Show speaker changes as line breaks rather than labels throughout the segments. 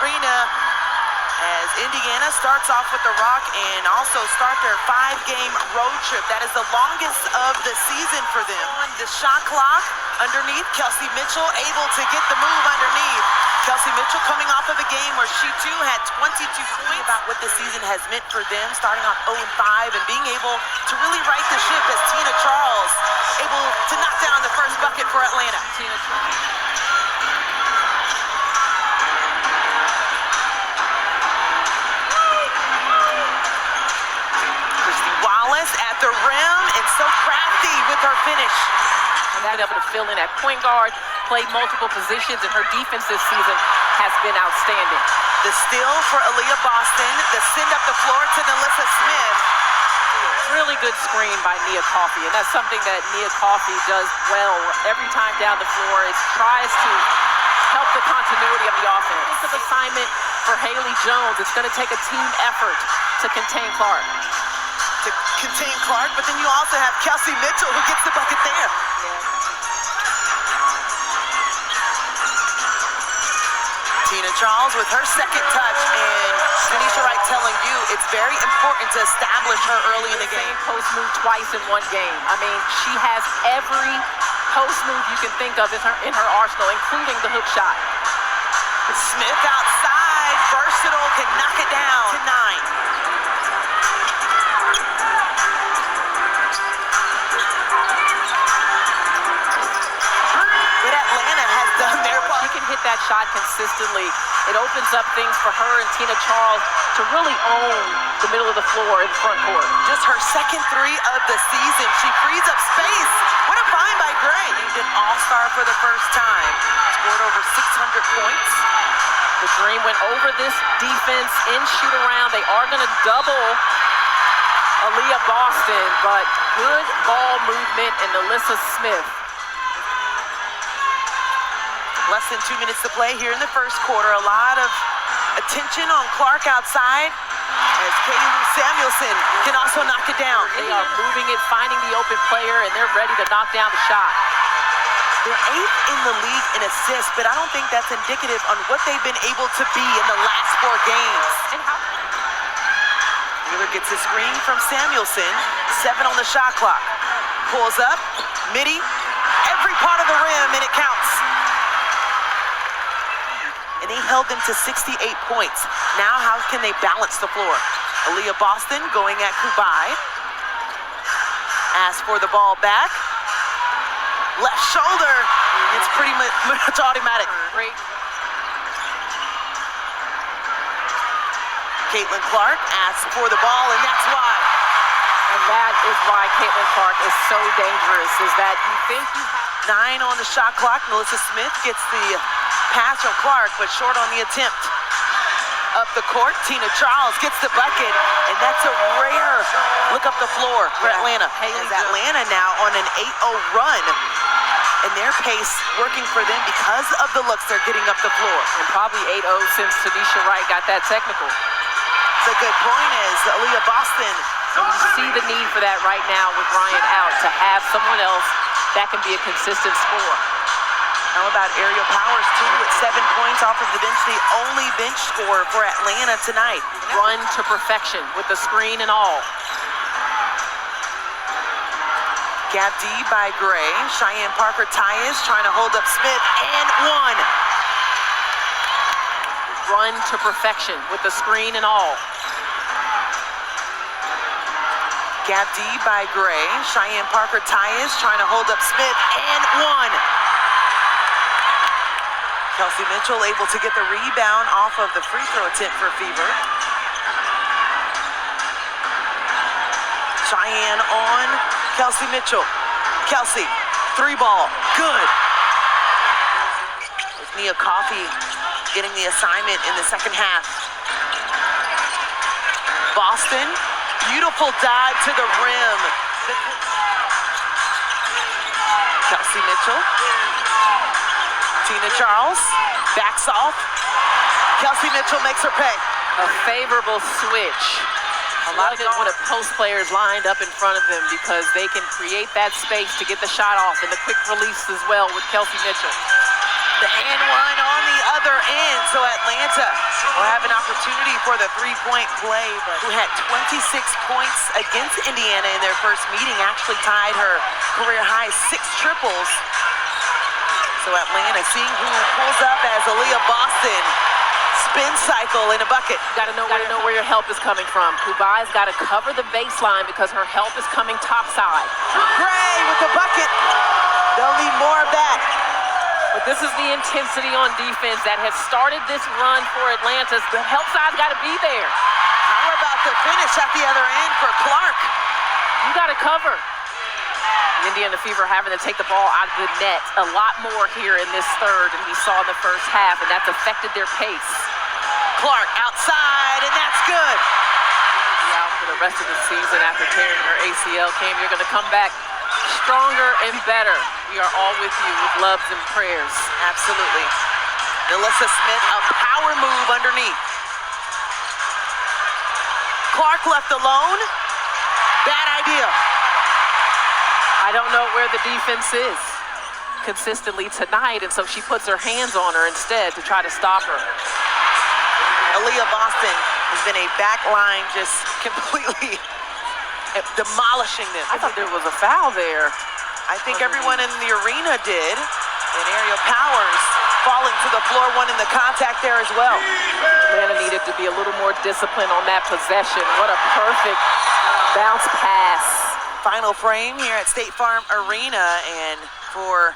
Arena as Indiana starts off with the rock and also start their 5-game road trip. That is the longest of the season for them. On the shot clock underneath, Kelsey Mitchell able to get the move underneath. Kelsey Mitchell coming off of a game where she too had 22 points. About what the season has meant for them, starting off 0-5 and being able to really right the ship as Tina Charles able to knock down the first bucket for Atlanta. Tina Charles. At the rim and so crafty with her finish.
And that able to fill in at point guard, played multiple positions, and her defense this season has been outstanding.
The steal for Aaliyah Boston, the send up the floor to NaLyssa Smith.
Really good screen by Nia Coffey, and that's something that Nia Coffey does well every time down the floor. Is tries to help the continuity of the offense. Defensive assignment for Haley Jones. It's going to take a team effort to contain Clark.
But then you also have Kelsey Mitchell who gets the bucket there. Tina Charles with her second touch, and Tanisha Wright telling you it's very important to establish her early in the game.
Post move twice in one game. I mean, she has every post move you can think of in her arsenal, including the hook shot.
Smith outside, versatile, can knock it down to 9.
Hit that shot consistently. It opens up things for her and Tina Charles to really own the middle of the floor in the front court.
Just her second 3 of the season. She frees up space. What a find by Gray. Named an all-star for the first time. Scored over 600 points.
The Dream went over this defense in shoot-around. They are going to double Aaliyah Boston, but good ball movement and NaLyssa Smith.
Less than 2 minutes to play here in the first quarter. A lot of attention on Clark outside as Katie Lou Samuelson can also knock it down.
They are moving it, finding the open player, and they're ready to knock down the shot.
They're 8th in the league in assists, but I don't think that's indicative on what they've been able to be in the last 4 games. Wheeler gets a screen from Samuelson. 7 on the shot clock. Pulls up, midi, every part of the rim, and it counts. And they held them to 68 points. Now how can they balance the floor? Aaliyah Boston going at Kubai. Asks for the ball back. Left shoulder. It's pretty much automatic.
Great.
Caitlin Clark asks for the ball, and that's why.
And that is why Caitlin Clark is so dangerous, is that you think you have
9 on the shot clock. NaLyssa Smith gets the pass from Clark, but short on the attempt. Up the court, Tina Charles gets the bucket, and that's a rare look up the floor for Atlanta. As Atlanta now on an 8-0 run, and their pace working for them because of the looks they're getting up the floor.
And probably 8-0 since Tanisha Wright got that technical.
It's a good point as Aaliyah Boston.
And you see the need for that right now with Ryan out, to have someone else that can be a consistent scorer.
How about Ariel Powers, too, with 7 points off of the bench, the only bench scorer for Atlanta tonight.
Run to perfection with the screen and all.
Gap D by Gray. Cheyenne Parker-Tyus trying to hold up Smith, and 1.
Run to perfection with the screen and all.
Gap D by Gray. Cheyenne Parker-Tyus trying to hold up Smith, and 1. Kelsey Mitchell able to get the rebound off of the free throw attempt for Fever. Cheyenne on Kelsey Mitchell. Kelsey, 3 ball, good. With Nia Coffey getting the assignment in the second half. Boston, beautiful dive to the rim. Kelsey Mitchell. Tina Charles backs off. Kelsey Mitchell makes her pay.
A favorable switch. A lot of it when a post player is lined up in front of them, because they can create that space to get the shot off, and the quick release as well with Kelsey Mitchell.
The and one on the other end. So So Atlanta will have an opportunity for the three-point play, but who had 26 points against Indiana in their first meeting, actually tied her career high 6 triples. So Atlanta seeing who pulls up as Aaliyah Boston. Spin cycle in a bucket.
Gotta know where your help is coming from. Kubai's got to cover the baseline because her help is coming topside.
Gray with the bucket. They'll need more of that.
But this is the intensity on defense that has started this run for Atlanta. The help side's got to be there.
How about the finish at the other end for Clark?
You got to cover. The Indiana Fever having to take the ball out of the net a lot more here in this third than we saw in the first half, and that's affected their pace.
Clark outside, and that's good.
Out for the rest of the season after tearing her ACL. Cam, you're going to come back stronger and better. We are all with you with loves and prayers.
Absolutely. Melissa Smith, a power move underneath. Clark left alone. Bad idea.
I don't know where the defense is consistently tonight, and so she puts her hands on her instead to try to stop her.
Aaliyah Boston has been a back line just completely demolishing them.
I thought there was a foul there.
I think everyone in the arena did. And Ariel Powers falling to the floor, wanting the contact there as well.
Atlanta needed to be a little more disciplined on that possession. What a perfect bounce pass.
Final frame here at State Farm Arena, and for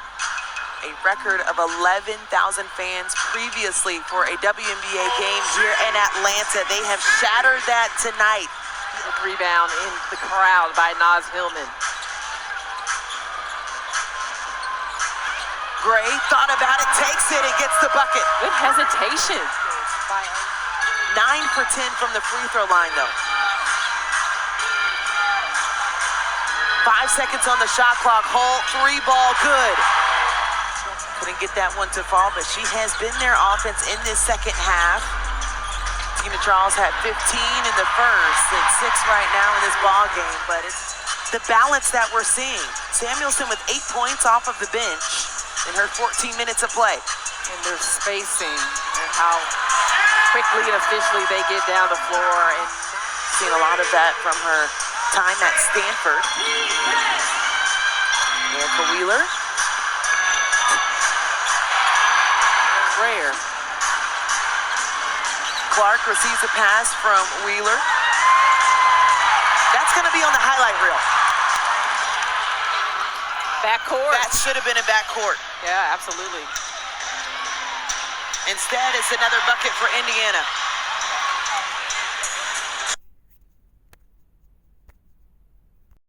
a record of 11,000 fans previously for a WNBA game here in Atlanta. They have shattered that tonight.
Rebound in the crowd by Naz Hillman.
Gray thought about it, takes it, and gets the bucket.
Good hesitation.
9 for 10 from the free throw line, though. 5 seconds on the shot clock. Holt, 3-ball, good. Couldn't get that one to fall, but she has been their offense in this second half. Tina Charles had 15 in the first and 6 right now in this ball game, but it's the balance that we're seeing. Samuelson with 8 points off of the bench in her 14 minutes of play.
And their spacing and how quickly and efficiently they get down the floor, and
seen a lot of that from her time at Stanford. Erica Wheeler.
rare.
Clark receives a pass from Wheeler. That's going to be on the highlight reel.
Backcourt.
That should have been a backcourt.
Yeah, absolutely.
Instead, it's another bucket for Indiana.